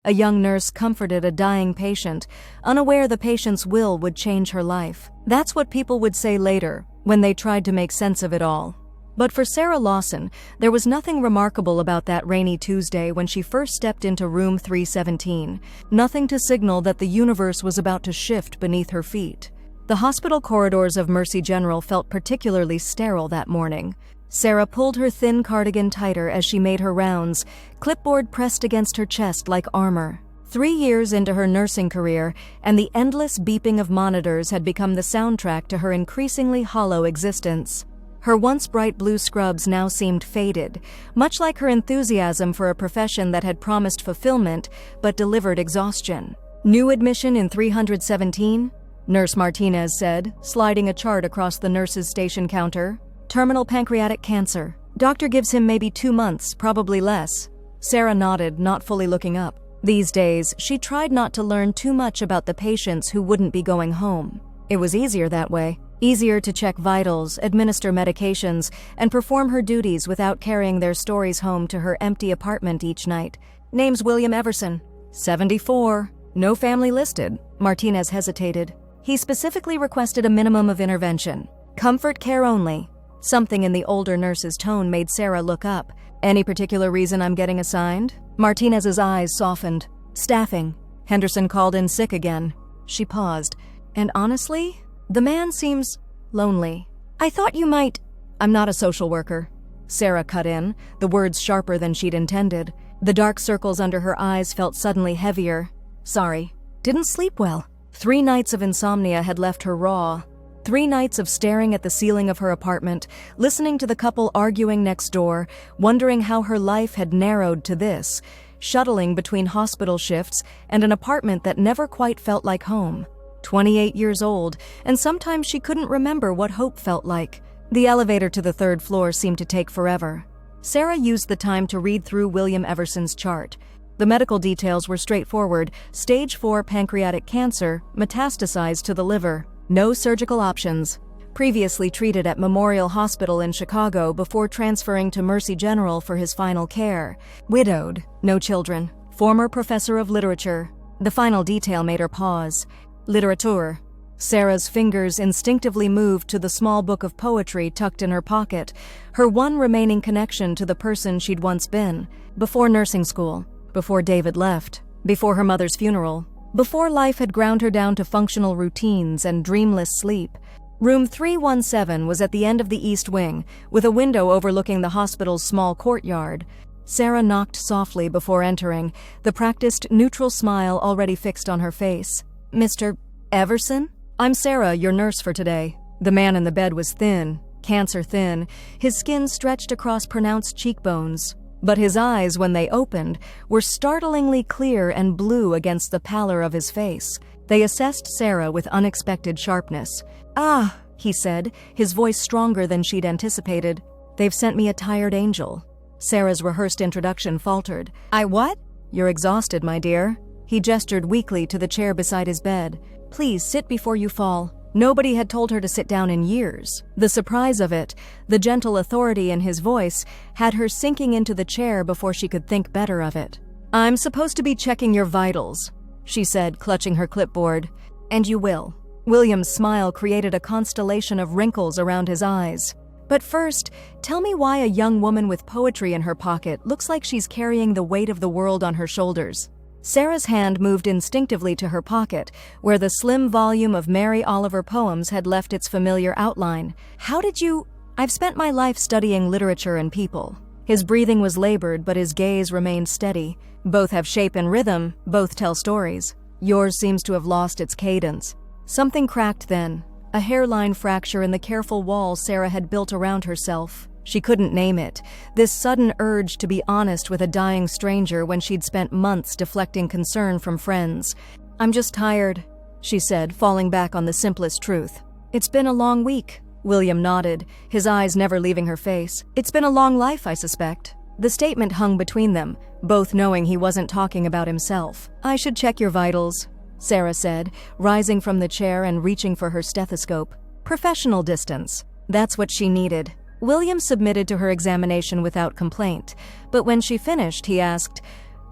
A young nurse comforted a dying patient, unaware the patient's will would change her life. That's what people would say later, when they tried to make sense of it all. But for Sarah Lawson, there was nothing remarkable about that rainy Tuesday when she first stepped into room 317, nothing to signal that the universe was about to shift beneath her feet. The hospital corridors of Mercy General felt particularly sterile that morning. Sarah pulled her thin cardigan tighter as she made her rounds, clipboard pressed against her chest like armor. 3 years into her nursing career, and the endless beeping of monitors had become the soundtrack to her increasingly hollow existence. Her once bright blue scrubs now seemed faded, much like her enthusiasm for a profession that had promised fulfillment but delivered exhaustion. "New admission in 317? Nurse Martinez said, sliding a chart across the nurse's station counter. "Terminal pancreatic cancer. Doctor gives him maybe 2 months, probably less." Sarah nodded, not fully looking up. These days, she tried not to learn too much about the patients who wouldn't be going home. It was easier that way. Easier to check vitals, administer medications, and perform her duties without carrying their stories home to her empty apartment each night. "Name's William Everson. 74. No family listed." Martinez hesitated. "He specifically requested a minimum of intervention. Comfort care only." Something in the older nurse's tone made Sarah look up. "Any particular reason I'm getting assigned?" Martinez's eyes softened. "Staffing. Henderson called in sick again." She paused. "And honestly, the man seems lonely. I thought you might—" "I'm not a social worker." Sarah cut in, the words sharper than she'd intended. The dark circles under her eyes felt suddenly heavier. "Sorry. Didn't sleep well." 3 nights of insomnia had left her raw. 3 nights of staring at the ceiling of her apartment, listening to the couple arguing next door, wondering how her life had narrowed to this, shuttling between hospital shifts and an apartment that never quite felt like home. 28 years old, and sometimes she couldn't remember what hope felt like. The elevator to the 3rd floor seemed to take forever. Sarah used the time to read through William Everson's chart. The medical details were straightforward: stage 4 pancreatic cancer, metastasized to the liver. No surgical options. Previously treated at Memorial Hospital in Chicago before transferring to Mercy General for his final care. Widowed. No children. Former professor of literature. The final detail made her pause. Literature. Sarah's fingers instinctively moved to the small book of poetry tucked in her pocket, her one remaining connection to the person she'd once been. Before nursing school. Before David left. Before her mother's funeral. Before life had ground her down to functional routines and dreamless sleep. Room 317 was at the end of the east wing, with a window overlooking the hospital's small courtyard. Sarah knocked softly before entering, the practiced neutral smile already fixed on her face. "Mr. Everson? I'm Sarah, your nurse for today." The man in the bed was thin, cancer thin, his skin stretched across pronounced cheekbones. But his eyes, when they opened, were startlingly clear and blue against the pallor of his face. They assessed Sarah with unexpected sharpness. "Ah," he said, his voice stronger than she'd anticipated. "They've sent me a tired angel." Sarah's rehearsed introduction faltered. "I what?" "You're exhausted, my dear." He gestured weakly to the chair beside his bed. "Please sit before you fall." Nobody had told her to sit down in years. The surprise of it, the gentle authority in his voice, had her sinking into the chair before she could think better of it. "I'm supposed to be checking your vitals," she said, clutching her clipboard. "And you will." William's smile created a constellation of wrinkles around his eyes. "But first, tell me why a young woman with poetry in her pocket looks like she's carrying the weight of the world on her shoulders." Sarah's hand moved instinctively to her pocket, where the slim volume of Mary Oliver poems had left its familiar outline. "How did you—" "I've spent my life studying literature and people." His breathing was labored, but his gaze remained steady. "Both have shape and rhythm, both tell stories. Yours seems to have lost its cadence." Something cracked then, a hairline fracture in the careful wall Sarah had built around herself. She couldn't name it, this sudden urge to be honest with a dying stranger when she'd spent months deflecting concern from friends. "I'm just tired," she said, falling back on the simplest truth. "It's been a long week." William nodded, his eyes never leaving her face. "It's been a long life, I suspect." The statement hung between them, both knowing he wasn't talking about himself. "I should check your vitals," Sarah said, rising from the chair and reaching for her stethoscope. Professional distance. That's what she needed. William submitted to her examination without complaint, but when she finished, he asked,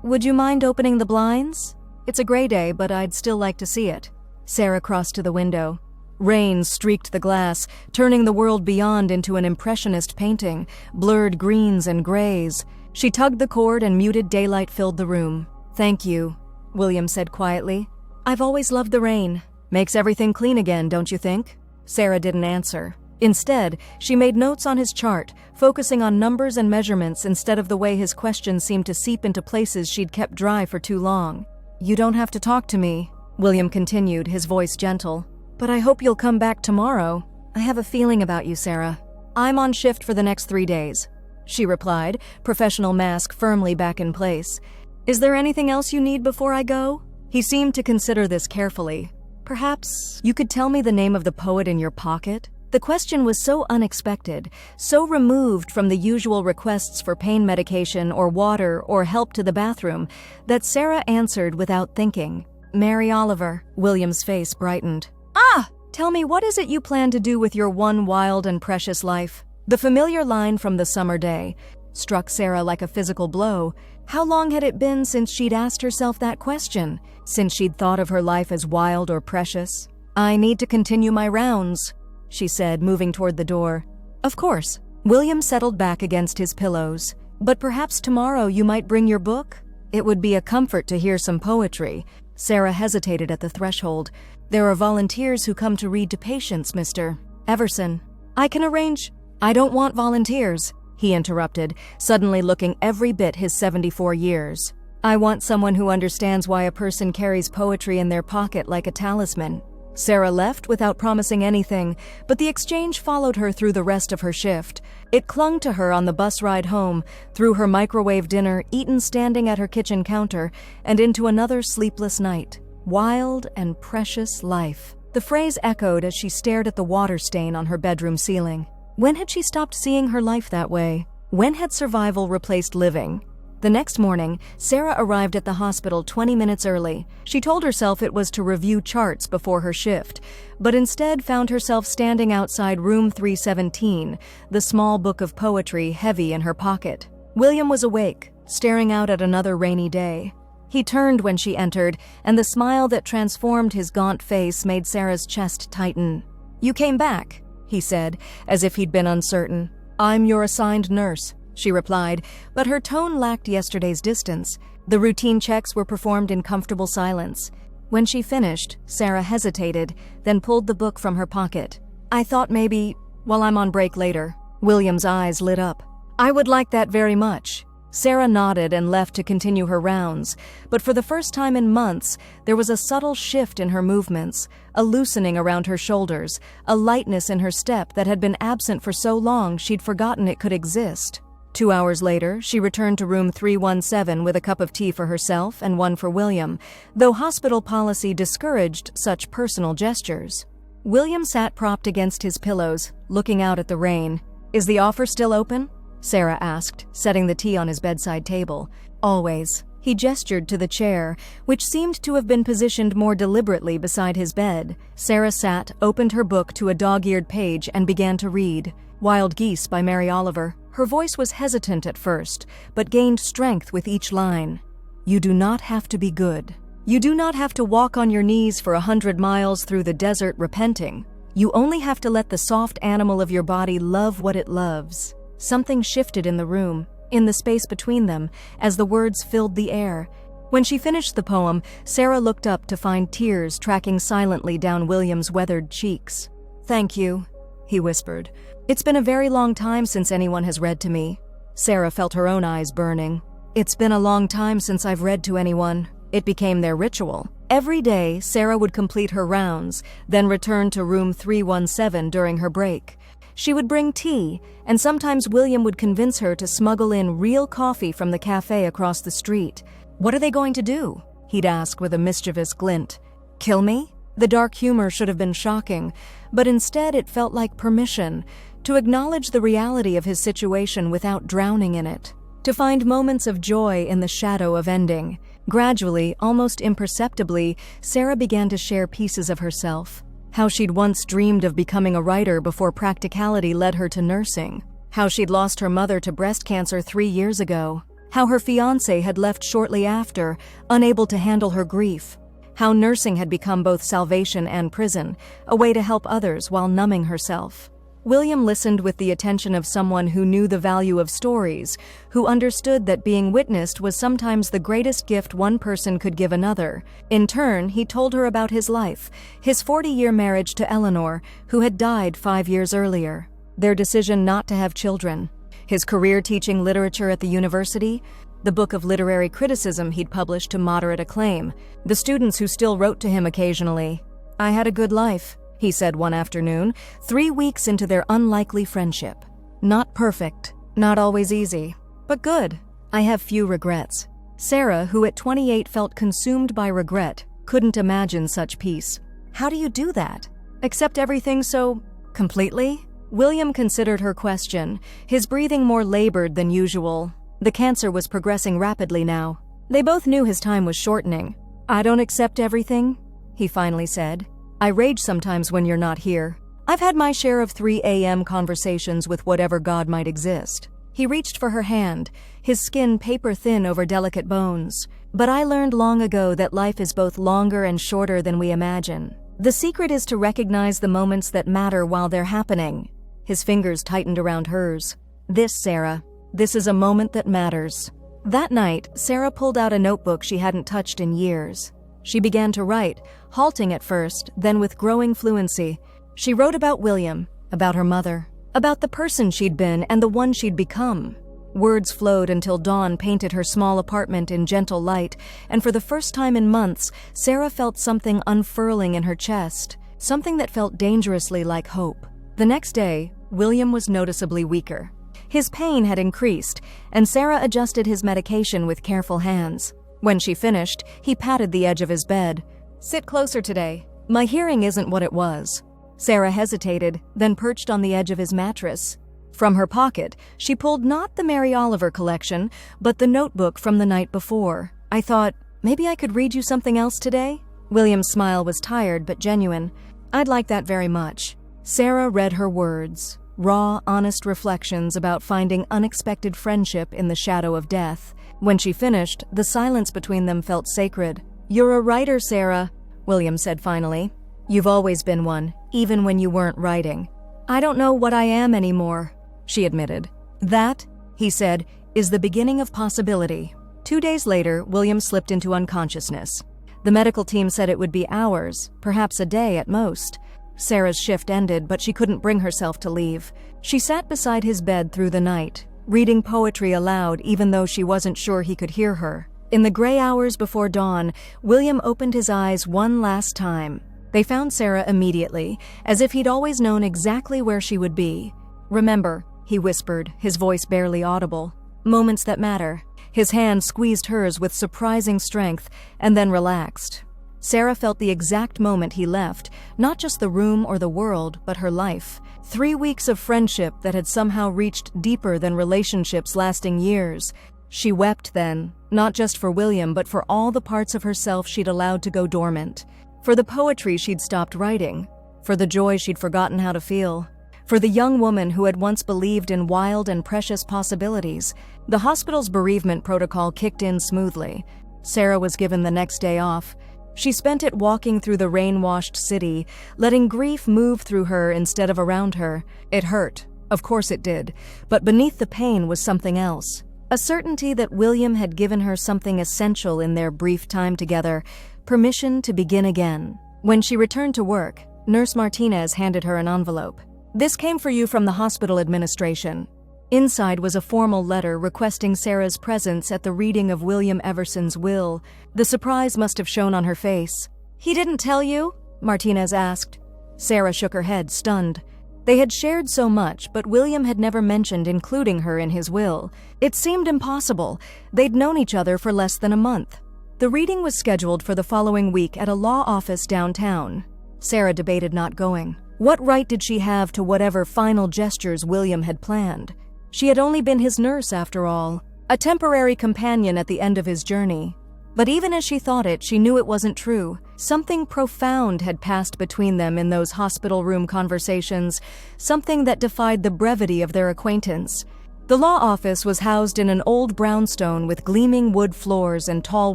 Would you mind opening the blinds? It's a gray day, but I'd still like to see it. Sarah crossed to the window. Rain streaked the glass, turning the world beyond into an impressionist painting, blurred greens and grays. She tugged the cord and muted daylight filled the room. Thank you, William said quietly. I've always loved the rain. Makes everything clean again, don't you think? Sarah didn't answer. Instead, she made notes on his chart, focusing on numbers and measurements instead of the way his questions seemed to seep into places she'd kept dry for too long. You don't have to talk to me, William continued, his voice gentle. But I hope you'll come back tomorrow. I have a feeling about you, Sarah. I'm on shift for the next 3 days, she replied, professional mask firmly back in place. Is there anything else you need before I go? He seemed to consider this carefully. Perhaps you could tell me the name of the poet in your pocket? The question was so unexpected, so removed from the usual requests for pain medication or water or help to the bathroom, that Sarah answered without thinking. Mary Oliver. William's face brightened. Ah! Tell me, what is it you plan to do with your one wild and precious life? The familiar line from the summer day struck Sarah like a physical blow. How long had it been since she'd asked herself that question? Since she'd thought of her life as wild or precious? I need to continue my rounds, she said, moving toward the door. Of course. William settled back against his pillows. But perhaps tomorrow you might bring your book? It would be a comfort to hear some poetry. Sarah hesitated at the threshold. There are volunteers who come to read to patients, Mr. Everson. I can arrange. I don't want volunteers, he interrupted, suddenly looking every bit his 74 years. I want someone who understands why a person carries poetry in their pocket like a talisman. Sarah left without promising anything, but the exchange followed her through the rest of her shift. It clung to her on the bus ride home, through her microwave dinner eaten standing at her kitchen counter, and into another sleepless night. Wild and precious life. The phrase echoed as she stared at the water stain on her bedroom ceiling. When had she stopped seeing her life that way? When had survival replaced living? The next morning, Sarah arrived at the hospital 20 minutes early. She told herself it was to review charts before her shift, but instead found herself standing outside room 317, the small book of poetry heavy in her pocket. William was awake, staring out at another rainy day. He turned when she entered, and the smile that transformed his gaunt face made Sarah's chest tighten. You came back, he said, as if he'd been uncertain. I'm your assigned nurse, she replied, but her tone lacked yesterday's distance. The routine checks were performed in comfortable silence. When she finished, Sarah hesitated, then pulled the book from her pocket. I thought maybe, while I'm on break later. William's eyes lit up. I would like that very much. Sarah nodded and left to continue her rounds, but for the first time in months, there was a subtle shift in her movements, a loosening around her shoulders, a lightness in her step that had been absent for so long she'd forgotten it could exist. 2 hours later, she returned to room 317 with a cup of tea for herself and one for William, though hospital policy discouraged such personal gestures. William sat propped against his pillows, looking out at the rain. Is the offer still open? Sarah asked, setting the tea on his bedside table. Always. He gestured to the chair, which seemed to have been positioned more deliberately beside his bed. Sarah sat, opened her book to a dog-eared page, and began to read. Wild Geese by Mary Oliver. Her voice was hesitant at first, but gained strength with each line. You do not have to be good. You do not have to walk on your knees for 100 miles through the desert repenting. You only have to let the soft animal of your body love what it loves. Something shifted in the room, in the space between them, as the words filled the air. When she finished the poem, Sarah looked up to find tears tracking silently down William's weathered cheeks. Thank you, he whispered. It's been a very long time since anyone has read to me. Sarah felt her own eyes burning. It's been a long time since I've read to anyone. It became their ritual. Every day, Sarah would complete her rounds, then return to room 317 during her break. She would bring tea, and sometimes William would convince her to smuggle in real coffee from the cafe across the street. What are they going to do? He'd ask with a mischievous glint. Kill me? The dark humor should have been shocking, but instead it felt like permission, to acknowledge the reality of his situation without drowning in it, to find moments of joy in the shadow of ending. Gradually, almost imperceptibly, Sarah began to share pieces of herself. How she'd once dreamed of becoming a writer before practicality led her to nursing. How she'd lost her mother to breast cancer 3 years ago. How her fiancé had left shortly after, unable to handle her grief. How nursing had become both salvation and prison, a way to help others while numbing herself. William listened with the attention of someone who knew the value of stories, who understood that being witnessed was sometimes the greatest gift one person could give another. In turn, he told her about his life, his 40-year marriage to Eleanor, who had died 5 years earlier, their decision not to have children, his career teaching literature at the university, the book of literary criticism he'd published to moderate acclaim, the students who still wrote to him occasionally. "I had a good life," he said one afternoon, 3 weeks into their unlikely friendship. "Not perfect, not always easy, but good. I have few regrets." Sarah, who at 28 felt consumed by regret, couldn't imagine such peace. "How do you do that? Accept everything so completely?" William considered her question, his breathing more labored than usual. The cancer was progressing rapidly now. They both knew his time was shortening. "I don't accept everything," he finally said. "I rage sometimes when you're not here. I've had my share of 3 a.m. conversations with whatever God might exist." He reached for her hand, his skin paper-thin over delicate bones. "But I learned long ago that life is both longer and shorter than we imagine. The secret is to recognize the moments that matter while they're happening." His fingers tightened around hers. "This, Sarah, this is a moment that matters." That night, Sarah pulled out a notebook she hadn't touched in years. She began to write, halting at first, then with growing fluency. She wrote about William, about her mother, about the person she'd been and the one she'd become. Words flowed until dawn painted her small apartment in gentle light, and for the first time in months, Sarah felt something unfurling in her chest, something that felt dangerously like hope. The next day, William was noticeably weaker. His pain had increased, and Sarah adjusted his medication with careful hands. When she finished, he patted the edge of his bed. "Sit closer today. My hearing isn't what it was." Sarah hesitated, then perched on the edge of his mattress. From her pocket, she pulled not the Mary Oliver collection, but the notebook from the night before. "I thought, maybe I could read you something else today?" William's smile was tired but genuine. "I'd like that very much." Sarah read her words, raw, honest reflections about finding unexpected friendship in the shadow of death. When she finished, the silence between them felt sacred. "You're a writer, Sarah," William said finally. "You've always been one, even when you weren't writing." "I don't know what I am anymore," she admitted. "That," he said, "is the beginning of possibility." 2 days later, William slipped into unconsciousness. The medical team said it would be hours, perhaps a day at most. Sarah's shift ended, but she couldn't bring herself to leave. She sat beside his bed through the night, reading poetry aloud even though she wasn't sure he could hear her. In the gray hours before dawn, William opened his eyes one last time. They found Sarah immediately, as if he'd always known exactly where she would be. "Remember," he whispered, his voice barely audible. "Moments that matter." His hand squeezed hers with surprising strength, and then relaxed. Sarah felt the exact moment he left, not just the room or the world, but her life. 3 weeks of friendship that had somehow reached deeper than relationships lasting years. She wept then, not just for William, but for all the parts of herself she'd allowed to go dormant. For the poetry she'd stopped writing. For the joy she'd forgotten how to feel. For the young woman who had once believed in wild and precious possibilities. The hospital's bereavement protocol kicked in smoothly. Sarah was given the next day off. She spent it walking through the rain-washed city, letting grief move through her instead of around her. It hurt. Of course it did. But beneath the pain was something else. A certainty that William had given her something essential in their brief time together, permission to begin again. When she returned to work, Nurse Martinez handed her an envelope. "This came for you from the hospital administration." Inside was a formal letter requesting Sarah's presence at the reading of William Everson's will. The surprise must have shown on her face. "He didn't tell you?" Martinez asked. Sarah shook her head, stunned. They had shared so much, but William had never mentioned including her in his will. It seemed impossible. They'd known each other for less than a month. The reading was scheduled for the following week at a law office downtown. Sarah debated not going. What right did she have to whatever final gestures William had planned? She had only been his nurse, after all, a temporary companion at the end of his journey. But even as she thought it, she knew it wasn't true. Something profound had passed between them in those hospital room conversations, something that defied the brevity of their acquaintance. The law office was housed in an old brownstone with gleaming wood floors and tall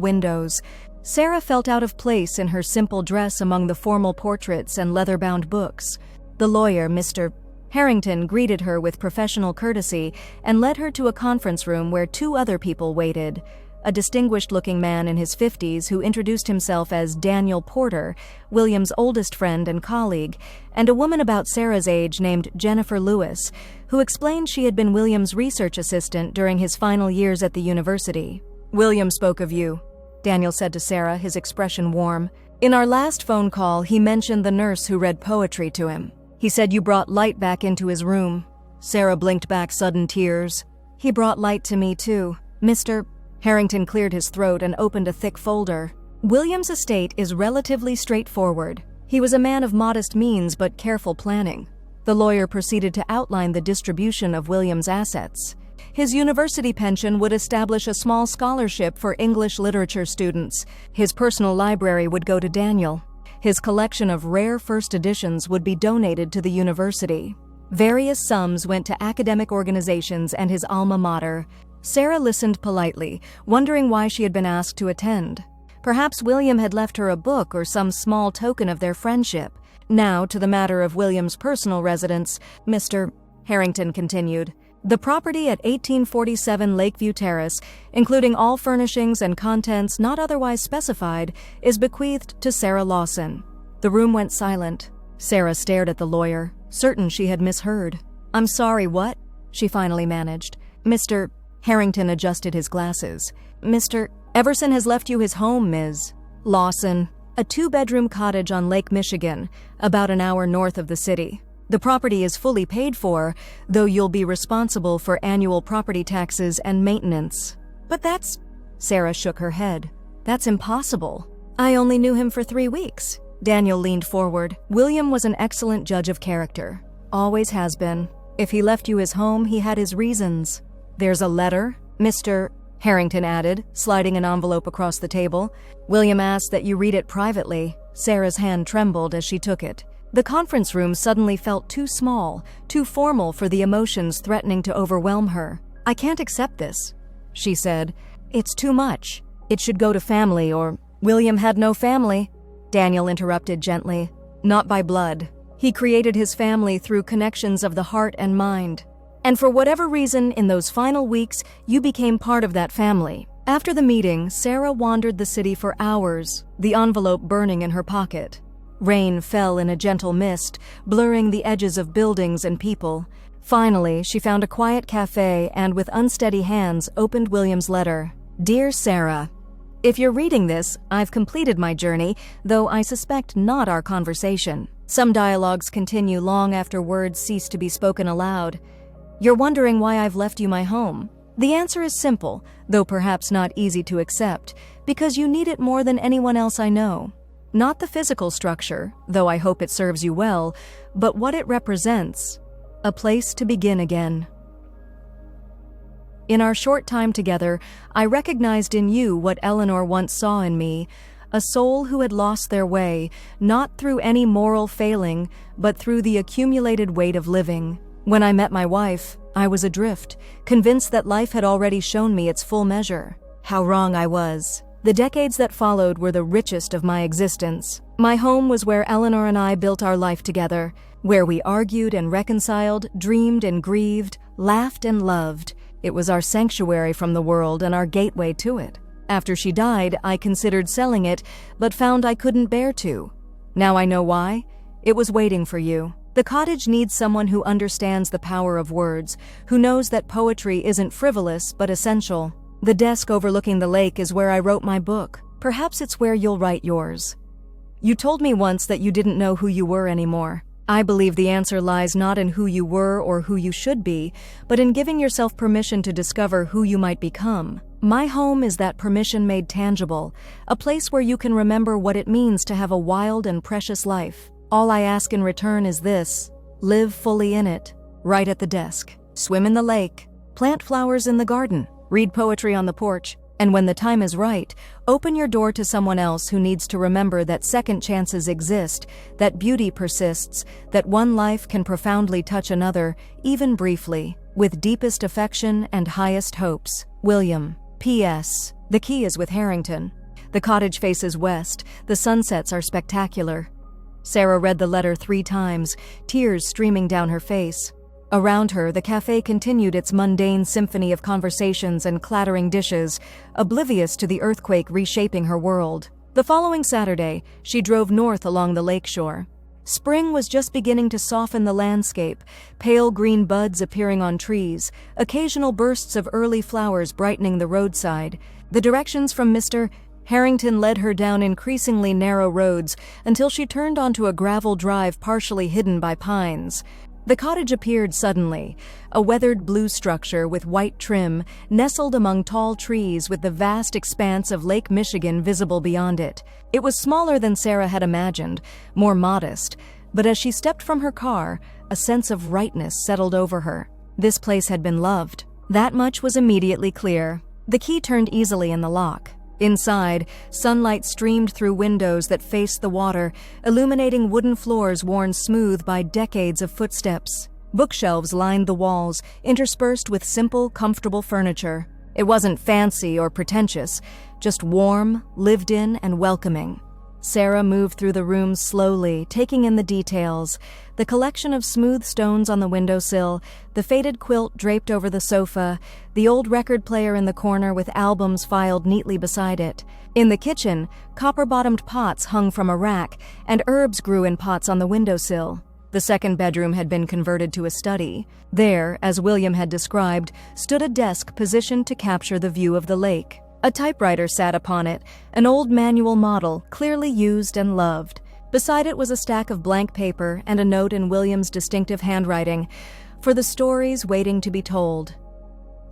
windows. Sarah felt out of place in her simple dress among the formal portraits and leather-bound books. The lawyer, Mr. Harrington, greeted her with professional courtesy and led her to a conference room where two other people waited. A distinguished-looking man in his 50s who introduced himself as Daniel Porter, William's oldest friend and colleague, and a woman about Sarah's age named Jennifer Lewis, who explained she had been William's research assistant during his final years at the university. "William spoke of you," Daniel said to Sarah, his expression warm. "In our last phone call, he mentioned the nurse who read poetry to him. He said you brought light back into his room." Sarah blinked back sudden tears. "He brought light to me, too. Mr. Harrington cleared his throat and opened a thick folder. "William's estate is relatively straightforward. He was a man of modest means but careful planning." The lawyer proceeded to outline the distribution of William's assets. His university pension would establish a small scholarship for English literature students. His personal library would go to Daniel. His collection of rare first editions would be donated to the university. Various sums went to academic organizations and his alma mater. Sarah listened politely, wondering why she had been asked to attend. Perhaps William had left her a book or some small token of their friendship. Now, to the matter of William's personal residence, Mr. Harrington continued. "The property at 1847 Lakeview Terrace, including all furnishings and contents not otherwise specified, is bequeathed to Sarah Lawson." The room went silent. Sarah stared at the lawyer, certain she had misheard. "I'm sorry, what?" she finally managed. "Mr. Harrington adjusted his glasses. "Mr. Everson has left you his home, Ms. Lawson. A 2-bedroom cottage on Lake Michigan, about an hour north of the city. The property is fully paid for, though you'll be responsible for annual property taxes and maintenance." "But that's—" Sarah shook her head. "That's impossible. I only knew him for 3 weeks." Daniel leaned forward. "William was an excellent judge of character. Always has been. If he left you his home, he had his reasons." "There's a letter," Mr. Harrington added, sliding an envelope across the table. "William asked that you read it privately." Sarah's hand trembled as she took it. The conference room suddenly felt too small, too formal for the emotions threatening to overwhelm her. "I can't accept this," she said. "It's too much. It should go to family or—" "William had no family," Daniel interrupted gently. "Not by blood. He created his family through connections of the heart and mind. And for whatever reason, in those final weeks, you became part of that family." After the meeting, Sarah wandered the city for hours, the envelope burning in her pocket. Rain fell in a gentle mist, blurring the edges of buildings and people. Finally, she found a quiet cafe and, with unsteady hands, opened William's letter. "Dear Sarah, if you're reading this, I've completed my journey, though I suspect not our conversation. Some dialogues continue long after words cease to be spoken aloud. You're wondering why I've left you my home. The answer is simple, though perhaps not easy to accept, because you need it more than anyone else I know. Not the physical structure, though I hope it serves you well, but what it represents. A place to begin again. In our short time together, I recognized in you what Eleanor once saw in me, a soul who had lost their way, not through any moral failing, but through the accumulated weight of living. When I met my wife, I was adrift, convinced that life had already shown me its full measure. How wrong I was. The decades that followed were the richest of my existence. My home was where Eleanor and I built our life together, where we argued and reconciled, dreamed and grieved, laughed and loved. It was our sanctuary from the world and our gateway to it. After she died, I considered selling it, but found I couldn't bear to. Now I know why. It was waiting for you. The cottage needs someone who understands the power of words, who knows that poetry isn't frivolous but essential. The desk overlooking the lake is where I wrote my book. Perhaps it's where you'll write yours. You told me once that you didn't know who you were anymore. I believe the answer lies not in who you were or who you should be, but in giving yourself permission to discover who you might become. My home is that permission made tangible, a place where you can remember what it means to have a wild and precious life. All I ask in return is this: live fully in it, write at the desk, swim in the lake, plant flowers in the garden, read poetry on the porch, and when the time is right, open your door to someone else who needs to remember that second chances exist, that beauty persists, that one life can profoundly touch another, even briefly. With deepest affection and highest hopes, William. P.S. The key is with Harrington. The cottage faces west. The sunsets are spectacular. Sarah read the letter 3 times, tears streaming down her face. Around her, the cafe continued its mundane symphony of conversations and clattering dishes, oblivious to the earthquake reshaping her world. The following Saturday, she drove north along the lakeshore. Spring was just beginning to soften the landscape, pale green buds appearing on trees, occasional bursts of early flowers brightening the roadside. The directions from Mr. Harrington led her down increasingly narrow roads until she turned onto a gravel drive partially hidden by pines. The cottage appeared suddenly, a weathered blue structure with white trim, nestled among tall trees with the vast expanse of Lake Michigan visible beyond it. It was smaller than Sarah had imagined, more modest, but as she stepped from her car, a sense of rightness settled over her. This place had been loved. That much was immediately clear. The key turned easily in the lock. Inside, sunlight streamed through windows that faced the water, illuminating wooden floors worn smooth by decades of footsteps. Bookshelves lined the walls, interspersed with simple, comfortable furniture. It wasn't fancy or pretentious, just warm, lived in, and welcoming. Sarah moved through the rooms slowly, taking in the details. The collection of smooth stones on the windowsill, the faded quilt draped over the sofa, the old record player in the corner with albums filed neatly beside it. In the kitchen, copper-bottomed pots hung from a rack, and herbs grew in pots on the windowsill. The second bedroom had been converted to a study. There, as William had described, stood a desk positioned to capture the view of the lake. A typewriter sat upon it, an old manual model, clearly used and loved. Beside it was a stack of blank paper and a note in William's distinctive handwriting, for the stories waiting to be told.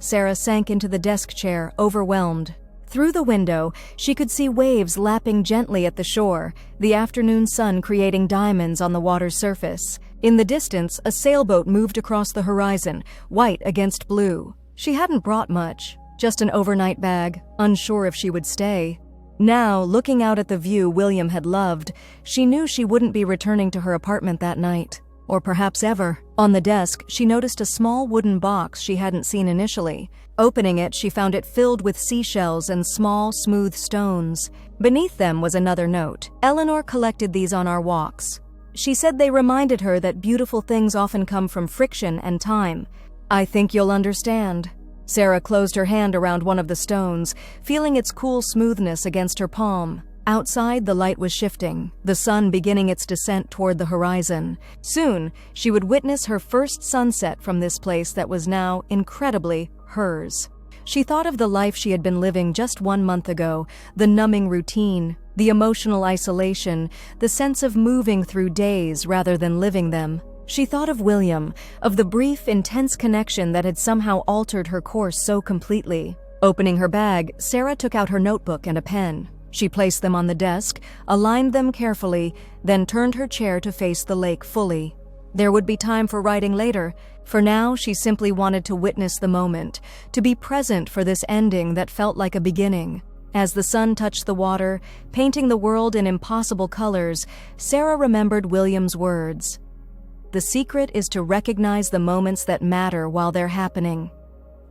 Sarah sank into the desk chair, overwhelmed. Through the window, she could see waves lapping gently at the shore, the afternoon sun creating diamonds on the water's surface. In the distance, a sailboat moved across the horizon, white against blue. She hadn't brought much. Just an overnight bag, unsure if she would stay. Now, looking out at the view William had loved, she knew she wouldn't be returning to her apartment that night. Or perhaps ever. On the desk, she noticed a small wooden box she hadn't seen initially. Opening it, she found it filled with seashells and small, smooth stones. Beneath them was another note. "Eleanor collected these on our walks. She said they reminded her that beautiful things often come from friction and time. I think you'll understand." Sarah closed her hand around one of the stones, feeling its cool smoothness against her palm. Outside, the light was shifting, the sun beginning its descent toward the horizon. Soon, she would witness her first sunset from this place that was now, incredibly, hers. She thought of the life she had been living just 1 month ago, the numbing routine, the emotional isolation, the sense of moving through days rather than living them. She thought of William, of the brief, intense connection that had somehow altered her course so completely. Opening her bag, Sarah took out her notebook and a pen. She placed them on the desk, aligned them carefully, then turned her chair to face the lake fully. There would be time for writing later. For now, she simply wanted to witness the moment, to be present for this ending that felt like a beginning. As the sun touched the water, painting the world in impossible colors, Sarah remembered William's words. The secret is to recognize the moments that matter while they're happening.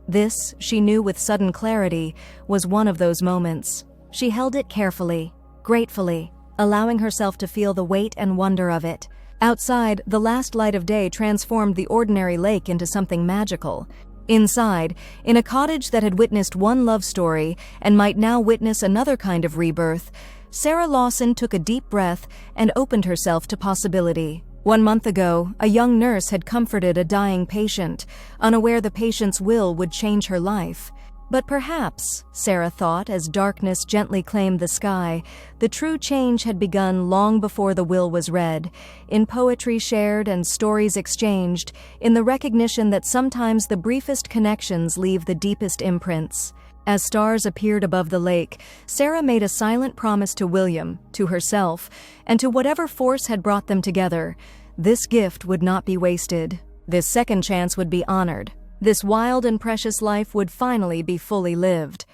This, she knew with sudden clarity, was one of those moments. She held it carefully, gratefully, allowing herself to feel the weight and wonder of it. Outside, the last light of day transformed the ordinary lake into something magical. Inside, in a cottage that had witnessed one love story and might now witness another kind of rebirth, Sarah Lawson took a deep breath and opened herself to possibility. 1 month ago, a young nurse had comforted a dying patient, unaware the patient's will would change her life. But perhaps, Sarah thought as darkness gently claimed the sky, the true change had begun long before the will was read, in poetry shared and stories exchanged, in the recognition that sometimes the briefest connections leave the deepest imprints. As stars appeared above the lake, Sarah made a silent promise to William, to herself, and to whatever force had brought them together. This gift would not be wasted. This second chance would be honored. This wild and precious life would finally be fully lived.